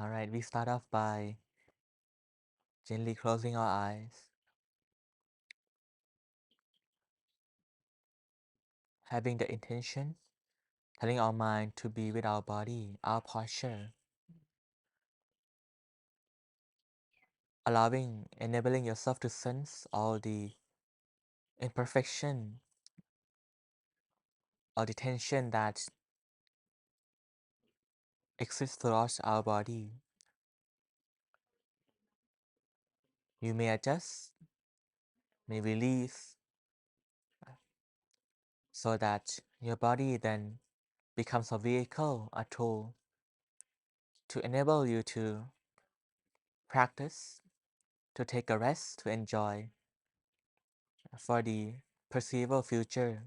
Alright, we start off by gently closing our eyes, having the intention, telling our mind to be with our body, our posture, enabling yourself to sense all the imperfection or the tension that exists throughout our body. You may adjust, may release, so that your body then becomes a vehicle, a tool to enable you to practice, to take a rest, to enjoy for the perceivable future.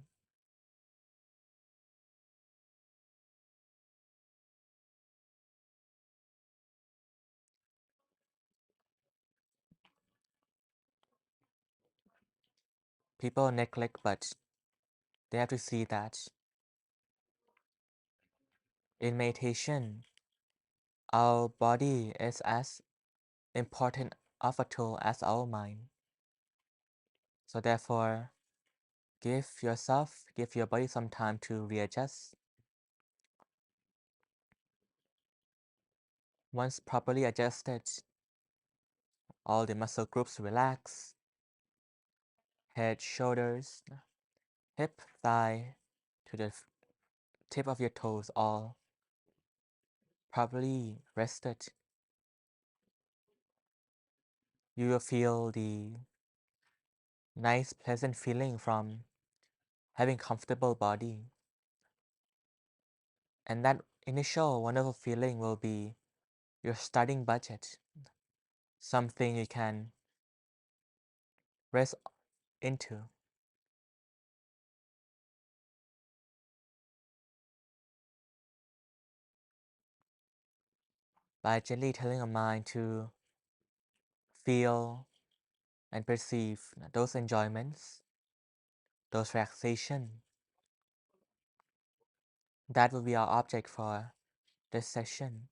People neglect, but they have to see that in meditation, our body is as important of a tool as our mind. So therefore, give your body some time to readjust. Once properly adjusted, all the muscle groups relax, head, shoulders, hip, thigh, to the tip of your toes, all properly rested. You will feel the nice, pleasant feeling from having comfortable body. And that initial wonderful feeling will be your starting budget, something you can rest into by gently telling your mind to feel and perceive those enjoyments, those relaxation. That will be our object for this session.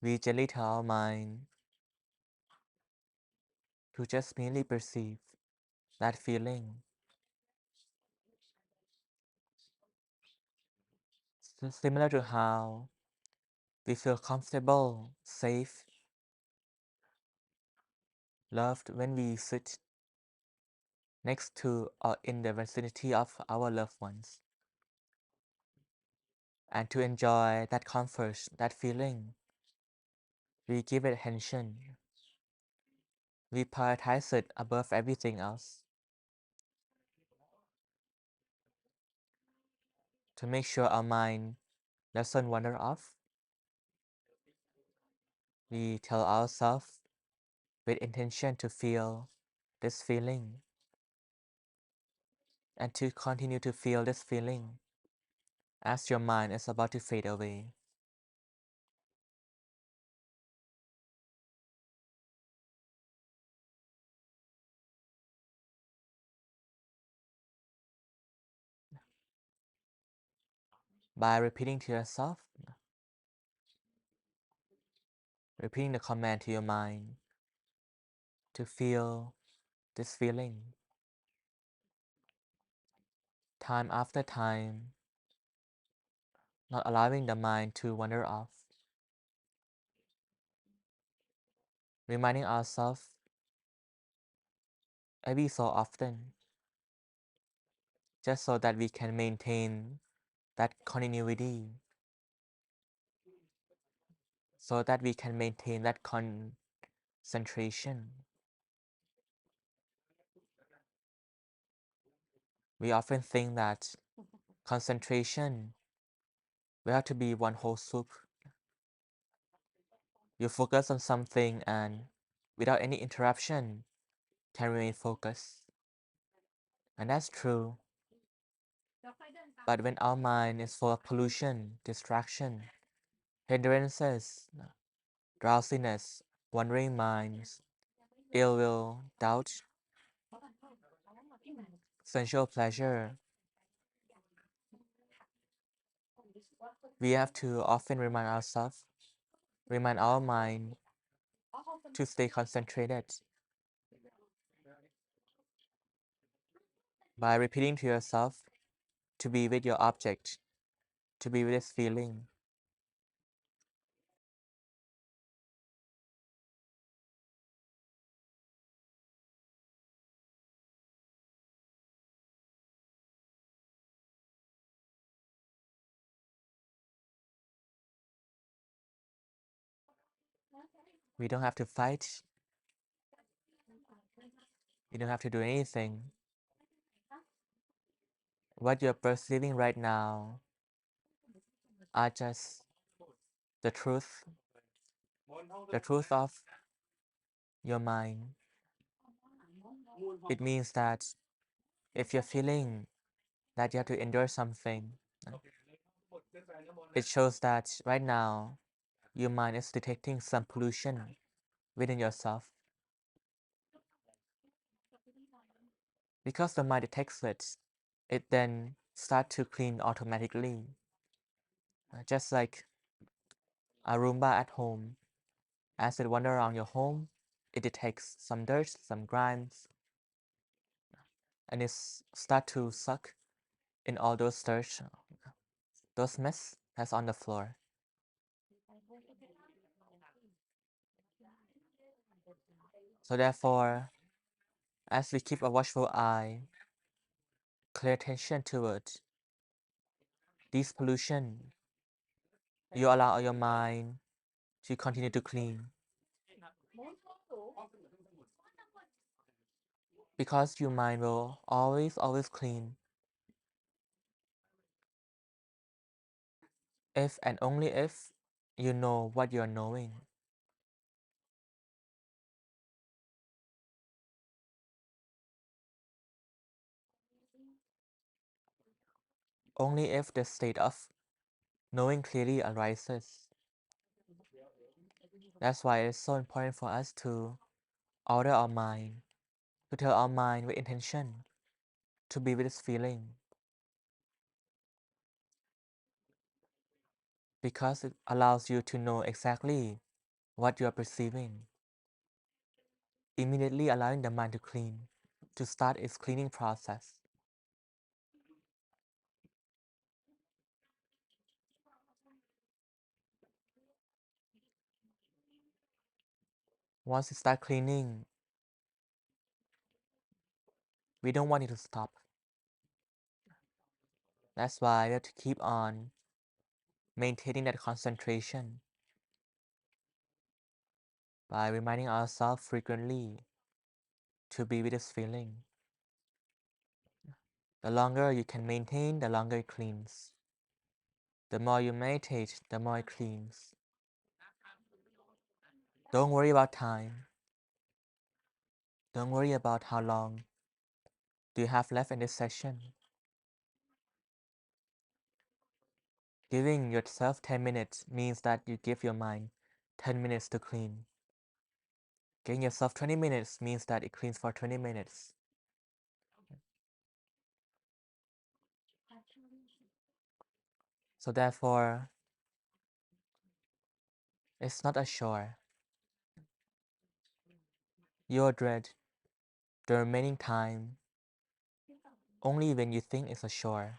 We gently tell our mind to just merely perceive that feeling, similar to how we feel comfortable, safe, loved when we sit next to or in the vicinity of our loved ones. And to enjoy that comfort, that feeling, we give it attention. We prioritize it above everything else to make sure our mind doesn't wander off. We tell ourselves with intention to feel this feeling and to continue to feel this feeling as your mind is about to fade away. By repeating to yourself, repeating the command to your mind to feel this feeling time after time, not allowing the mind to wander off, reminding ourselves every so often, just so that we can maintain that continuity, so that we can maintain that concentration. We often think that concentration will have to be one whole soup. You focus on something and without any interruption can remain focused. And that's true. But when our mind is full of pollution, distraction, hindrances, drowsiness, wandering minds, ill will, doubt, sensual pleasure, we have to often remind our mind to stay concentrated by repeating to yourself to be with your object, to be with this feeling. We don't have to fight, you don't have to do anything. What you're perceiving right now are just the truth, the truth of your mind. It means that if you're feeling that you have to endure something, it shows that right now your mind is detecting some pollution within yourself. Because the mind detects it, it then starts to clean automatically. Just like a Roomba at home. As it wanders around your home, it detects some dirt, some grimes, and it start to suck in all those dirt, those mess that's on the floor. So therefore, as we keep a watchful eye, clear attention towards these pollution, you allow your mind to continue to clean. Because your mind will always clean if and only if you know what you're knowing. Only if the state of knowing clearly arises. That's why it's so important for us to order our mind, to tell our mind with intention to be with this feeling, because it allows you to know exactly what you are perceiving, immediately allowing the mind to clean, to start its cleaning process. Once you start cleaning, we don't want it to stop. That's why we have to keep on maintaining that concentration by reminding ourselves frequently to be with this feeling. The longer you can maintain, the longer it cleans. The more you meditate, the more it cleans. Don't worry about time. Don't worry about how long do you have left in this session. Giving yourself 10 minutes means that you give your mind 10 minutes to clean. Giving yourself 20 minutes means that it cleans for 20 minutes. So therefore, it's not a chore. Your dread the remaining time only when you think it's a chore.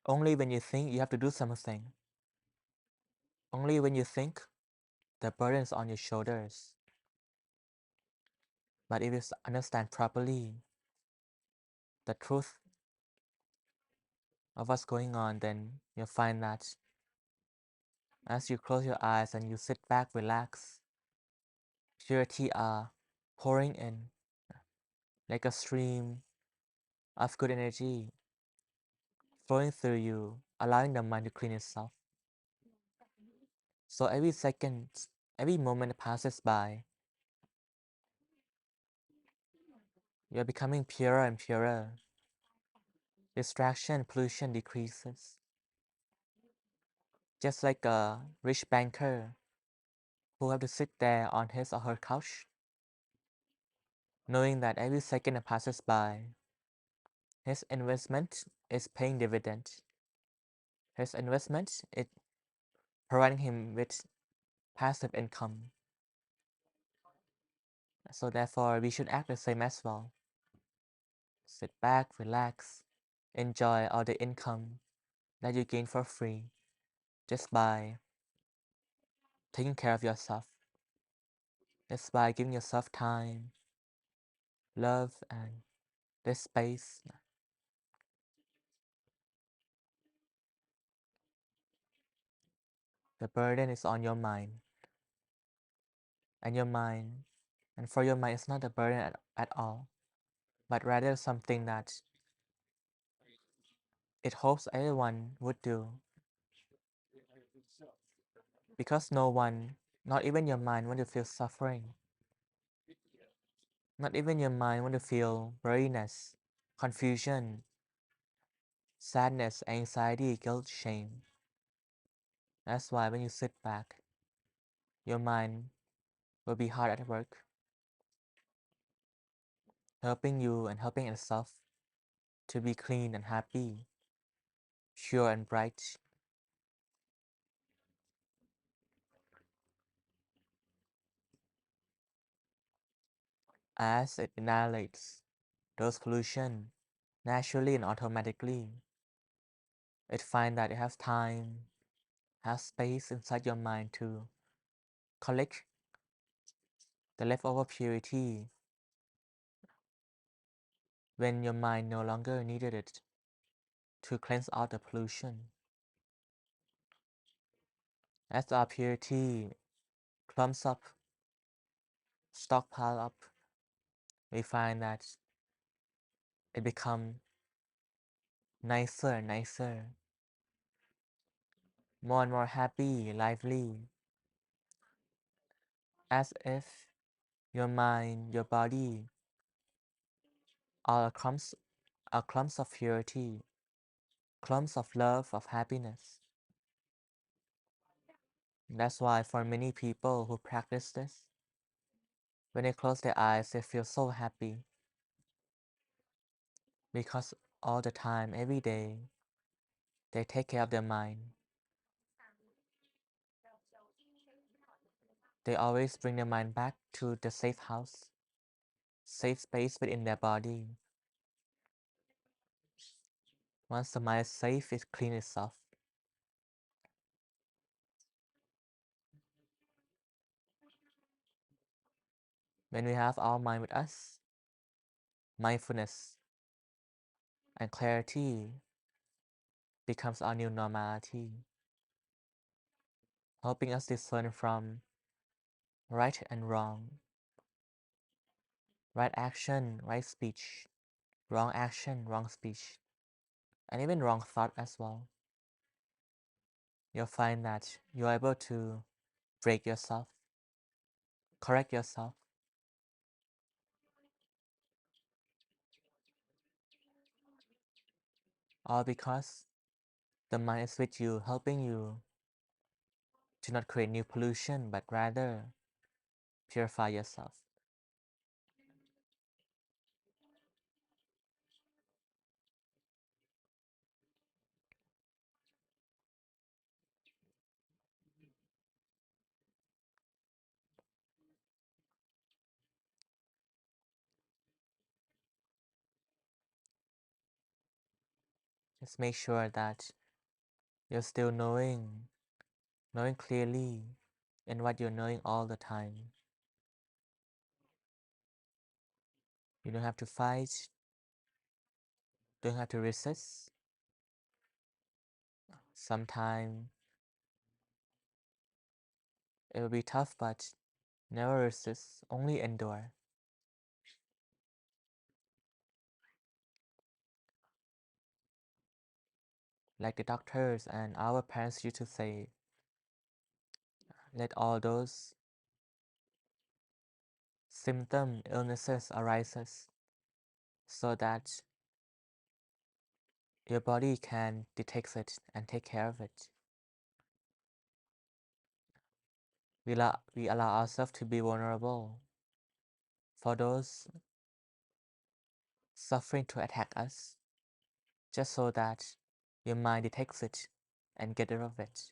Only when you think you have to do something. Only when you think the burden is on your shoulders. But if you understand properly the truth of what's going on, then you'll find that as you close your eyes and you sit back, relax, purity are pouring in like a stream of good energy flowing through you, allowing the mind to clean itself. So every second, every moment that passes by, you're becoming purer and purer. Distraction, pollution decreases. Just like a rich banker who have to sit there on his or her couch, knowing that every second that passes by, his investment is paying dividend. His investment is providing him with passive income. So therefore, we should act the same as well. Sit back, relax, enjoy all the income that you gain for free just by taking care of yourself, just by giving yourself time, love, and this space. The burden is on your mind, and your mind, and for your mind, it's not a burden at all, but rather something that it hopes everyone would do, because no one, not even your mind, want to feel suffering. Not even your mind want to feel weariness, confusion, sadness, anxiety, guilt, shame. That's why when you sit back, your mind will be hard at work, helping you and helping itself to be clean and happy, pure and bright. As it annihilates those pollution naturally and automatically, it finds that it has time, has space inside your mind to collect the leftover purity when your mind no longer needed it to cleanse out the pollution. As our purity clumps up, stockpile up, we find that it becomes nicer and nicer, more and more happy, lively, as if your mind, your body are clumps of purity, clumps of love, of happiness. That's why for many people who practice this, when they close their eyes, they feel so happy because all the time, every day, they take care of their mind. They always bring their mind back to the safe house, safe space within their body. Once the mind is safe, it cleans itself. When we have our mind with us, mindfulness and clarity becomes our new normality, helping us discern from right and wrong, right action, right speech, wrong action, wrong speech, and even wrong thought as well. You'll find that you're able to break yourself, correct yourself, all because the mind is with you, helping you to not create new pollution, but rather purify yourself. Just make sure that you're still knowing clearly in what you're knowing all the time. You don't have to fight, don't have to resist. Sometimes it will be tough, but never resist, only endure. Like the doctors and our parents used to say, let all those symptom illnesses arises so that your body can detect it and take care of it. We allow ourselves to be vulnerable for those suffering to attack us, just so that your mind detects it and get rid of it.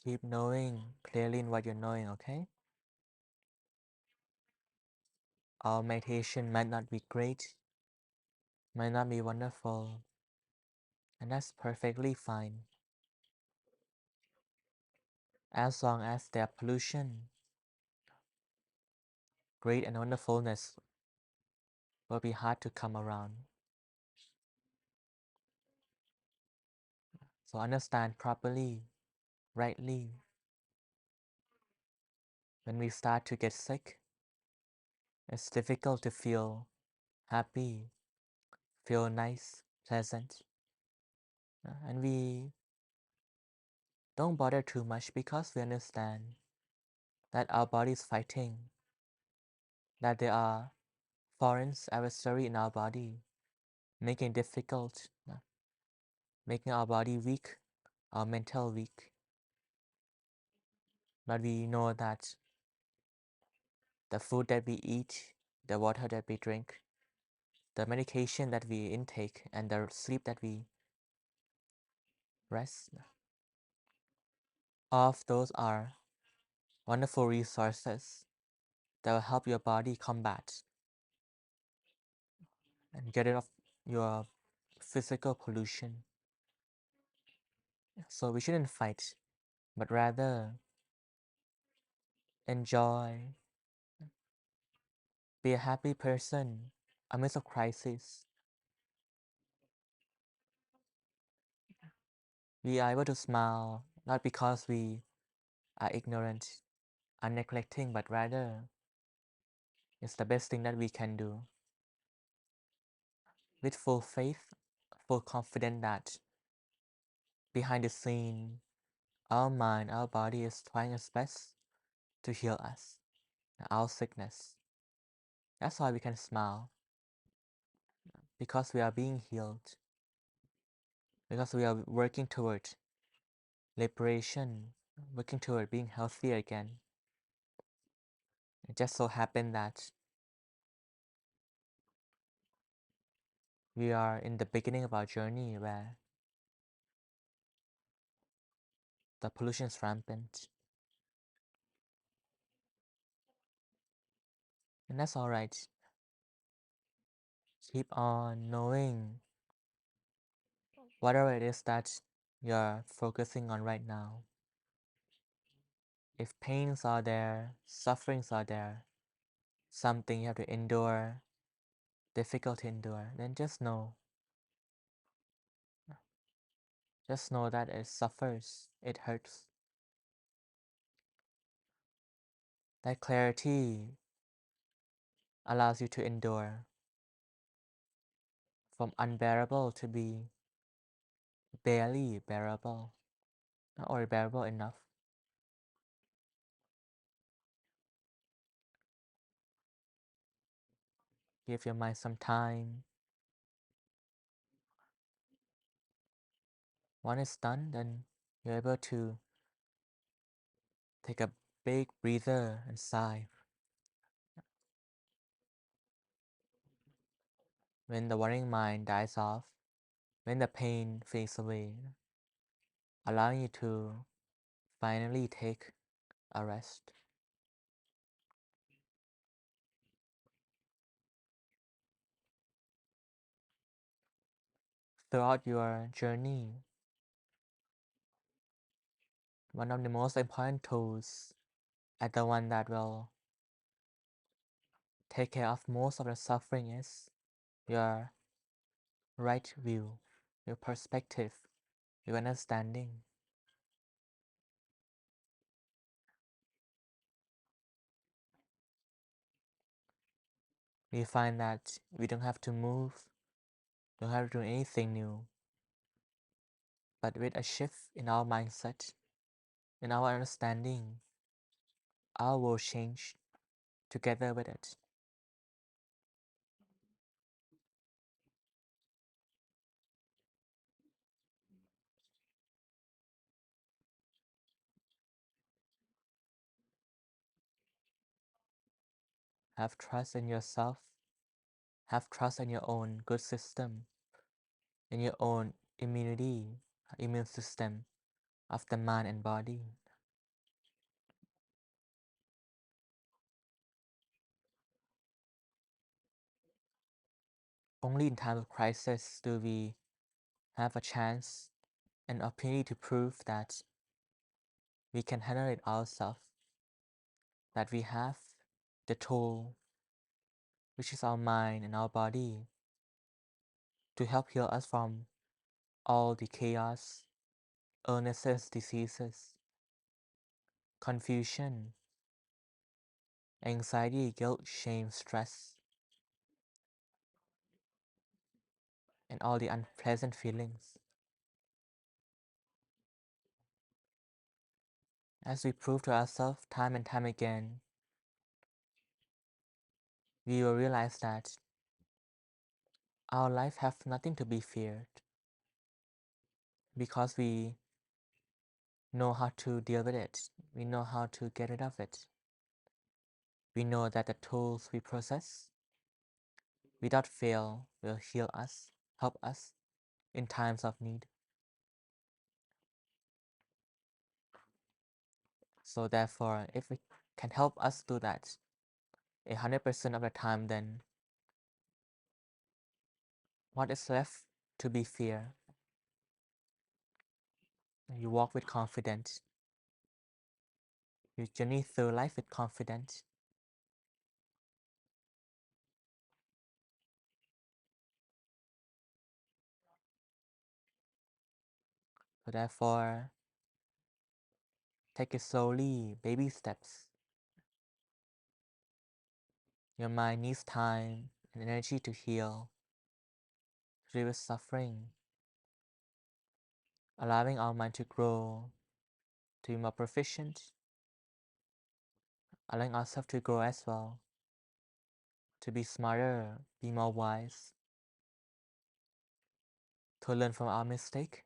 Keep knowing clearly in what you're knowing, okay? Our meditation might not be great, might not be wonderful, and that's perfectly fine. As long as there pollution, great and wonderfulness will be hard to come around. So understand properly, rightly. When we start to get sick, it's difficult to feel happy, feel nice, pleasant. And we don't bother too much because we understand that our body is fighting, that there are foreign adversary in our body, making it difficult, making our body weak, our mental weak. But we know that the food that we eat, the water that we drink, the medication that we intake, and the sleep that we rest, all of those are wonderful resources that will help your body combat and get rid of your physical pollution. So we shouldn't fight, but rather enjoy, be a happy person amidst a crisis. We are able to smile not because we are ignorant, are neglecting, but rather it's the best thing that we can do. With full faith, full confidence that behind the scene, our mind, our body is trying its best to heal us, our sickness. That's why we can smile, because we are being healed, because we are working toward liberation, working toward being healthier again. It just so happened that we are in the beginning of our journey where the pollution is rampant. And that's alright. Keep on knowing whatever it is that you're focusing on right now. If pains are there, sufferings are there, something you have to endure, difficult to endure, then just know that it suffers, it hurts. That clarity allows you to endure from unbearable to be barely bearable or bearable enough. Give your mind some time. When it's done, then you're able to take a big breather and sigh. When the worrying mind dies off, when the pain fades away, allowing you to finally take a rest. Throughout your journey, one of the most important tools and the one that will take care of most of the suffering is your right view, your perspective, your understanding. We find that we don't have to move, don't have to do anything new, but with a shift in our mindset, in our understanding, our world change together with it. Have trust in yourself, have trust in your own good system, in your own immunity, immune system of the mind and body. Only in times of crisis do we have a chance and opportunity to prove that we can handle it ourselves, that we have the tool, which is our mind and our body, to help heal us from all the chaos, illnesses, diseases, confusion, anxiety, guilt, shame, stress, and all the unpleasant feelings. As we prove to ourselves time and time again, we will realize that our life has nothing to be feared because we know how to deal with it. We know how to get rid of it. We know that the tools we possess without fail will heal us, help us in times of need. So therefore, if it can help us do that 100% of the time, then what is left to be fear? You walk with confidence. You journey through life with confidence. So therefore, take it slowly, baby steps. Your mind needs time and energy to heal, to reduce suffering. allowing our mind to grow, to be more proficient, allowing ourselves to grow as well, to be smarter, be more wise, to learn from our mistake,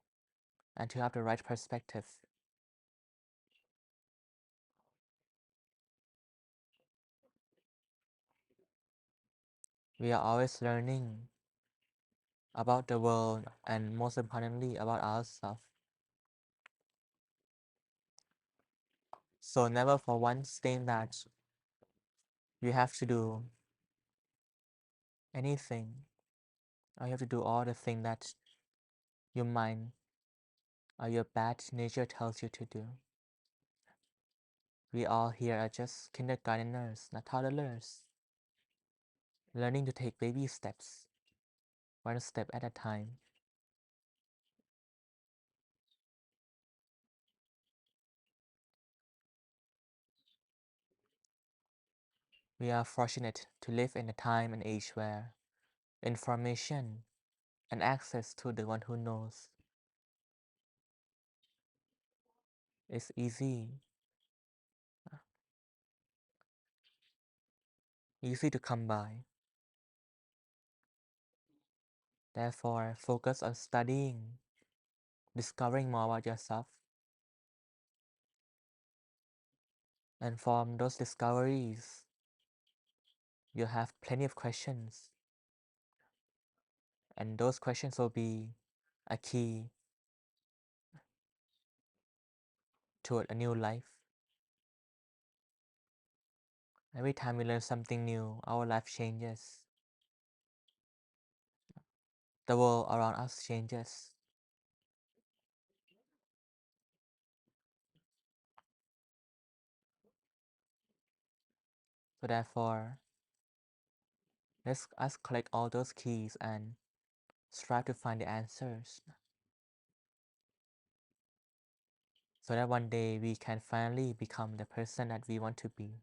and to have the right perspective. We are always learning about the world and most importantly about ourselves. So never for once think that you have to do anything or you have to do all the things that your mind or your bad nature tells you to do. We all here are just kindergarteners, not toddlers, learning to take baby steps, one step at a time. We are fortunate to live in a time and age where information and access to the one who knows is easy to come by. Therefore, focus on studying, discovering more about yourself, and from those discoveries, you have plenty of questions, and those questions will be a key toward a new life. Every time we learn something new, our life changes. The world around us changes. So therefore, let us collect all those keys and strive to find the answers so that one day we can finally become the person that we want to be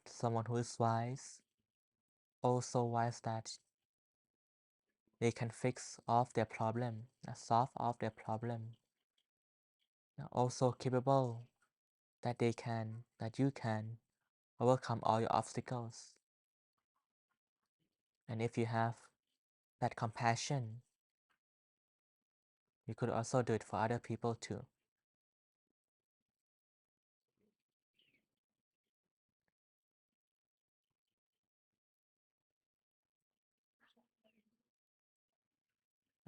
someone who is wise, also wise that they can fix off their problem, solve off their problem, also capable that you can overcome all your obstacles. And if you have that compassion, you could also do it for other people too.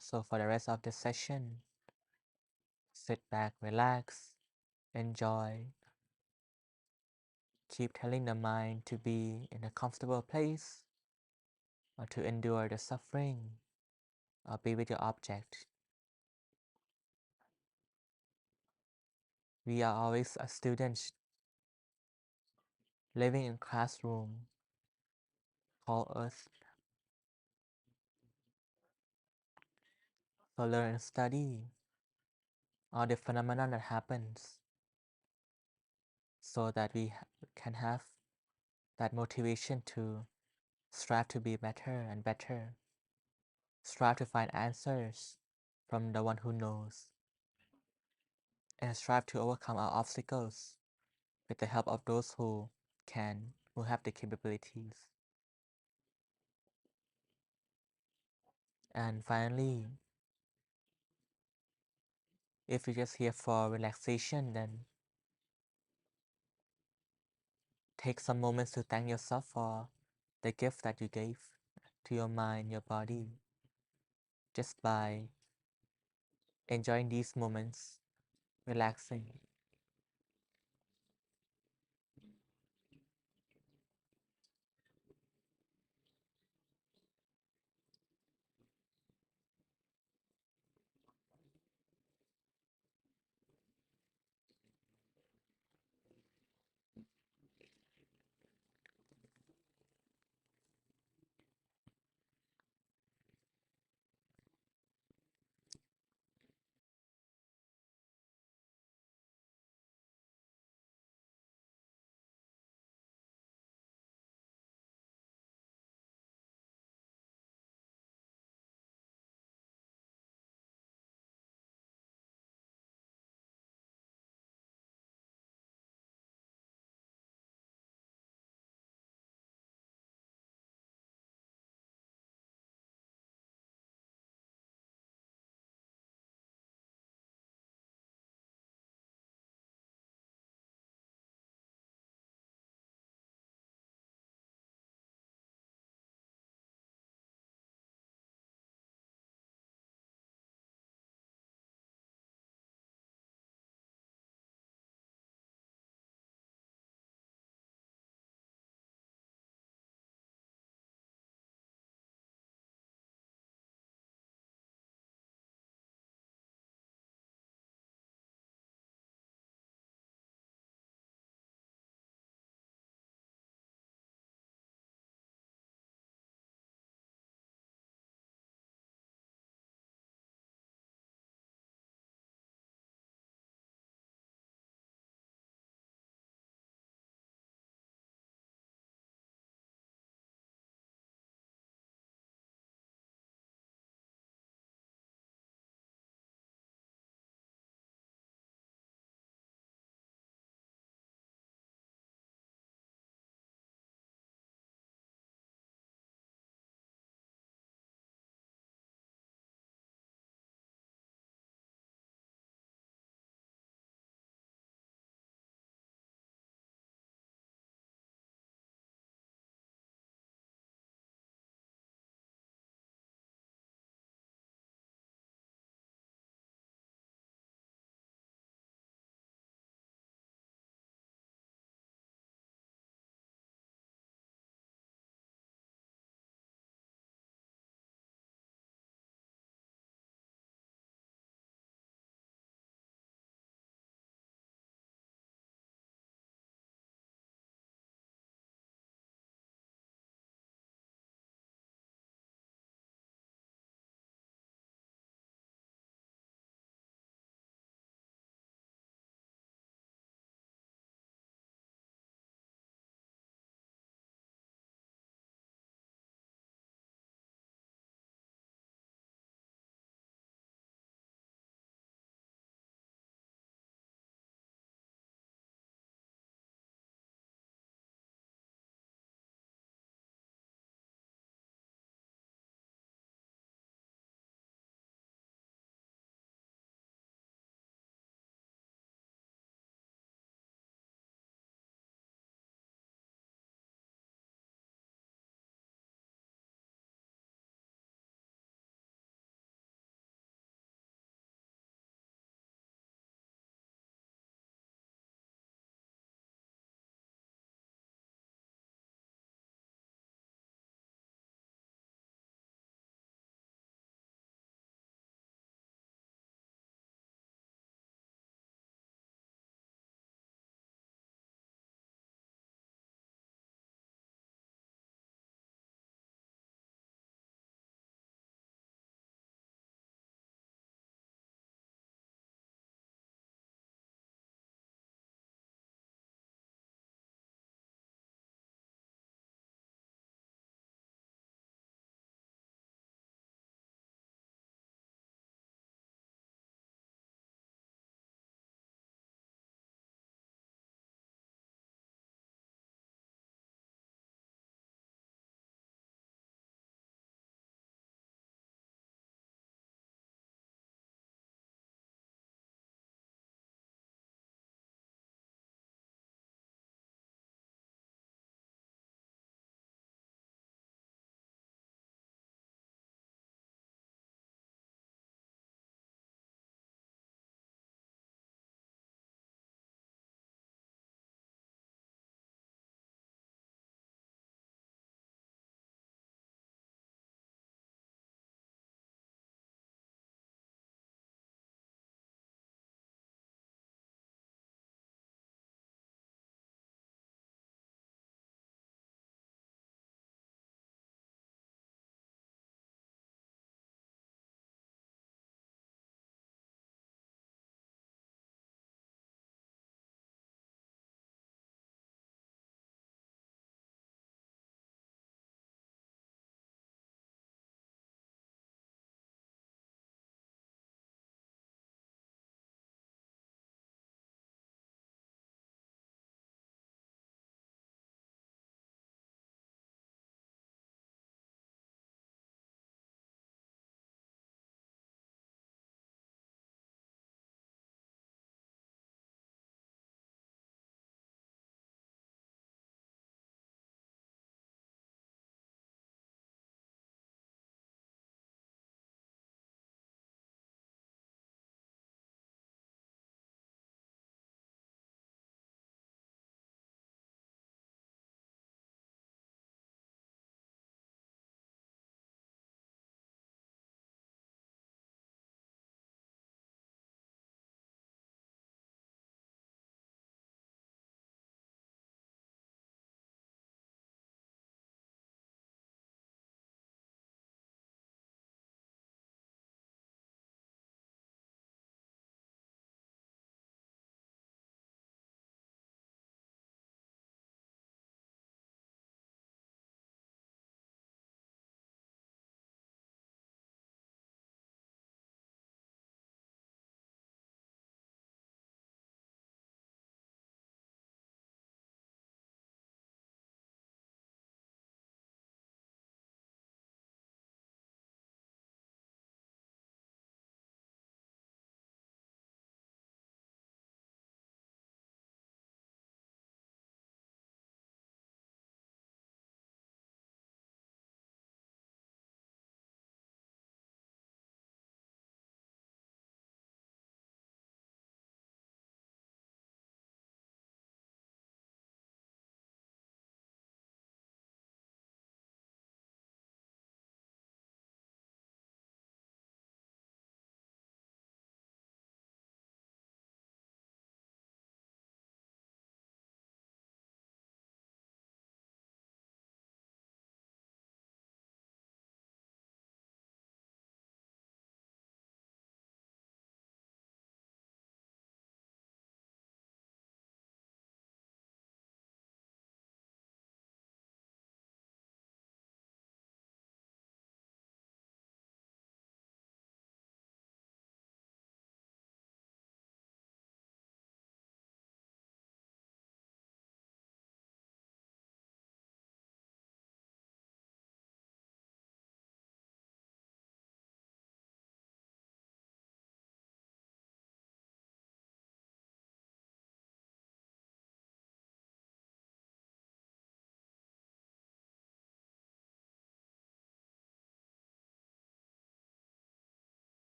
So for the rest of the session, sit back, relax, enjoy. Keep telling the mind to be in a comfortable place or to endure the suffering or be with your object. We are always a student living in classroom called Earth. So learn and study all the phenomena that happens so that we can have that motivation to strive to be better and better. Strive to find answers from the one who knows. And strive to overcome our obstacles with the help of those who can, who have the capabilities. And finally, if you're just here for relaxation, then take some moments to thank yourself for the gift that you gave to your mind, your body, just by enjoying these moments, relaxing.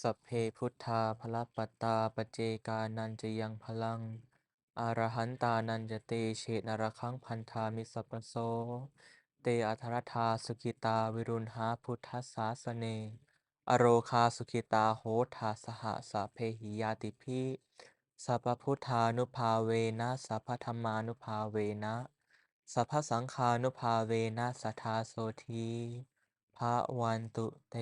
สัพเพพุทธาภลปัตตาปเจกานันจะยังพลังอรหันตานันจะเตเชนรคังพันธามิสัพพโสเตอัทรธาสุขิตาวิรุณหาพุทธสาสเนอโรคาสุขิตาโหทาสหสัพเพหิยาติภิสัพพพุทธานุภาเวนะสัพพธรรมานุภาเวนะสัพพสังฆานุภาเวนะสัทธาโสทีภะวันตุเต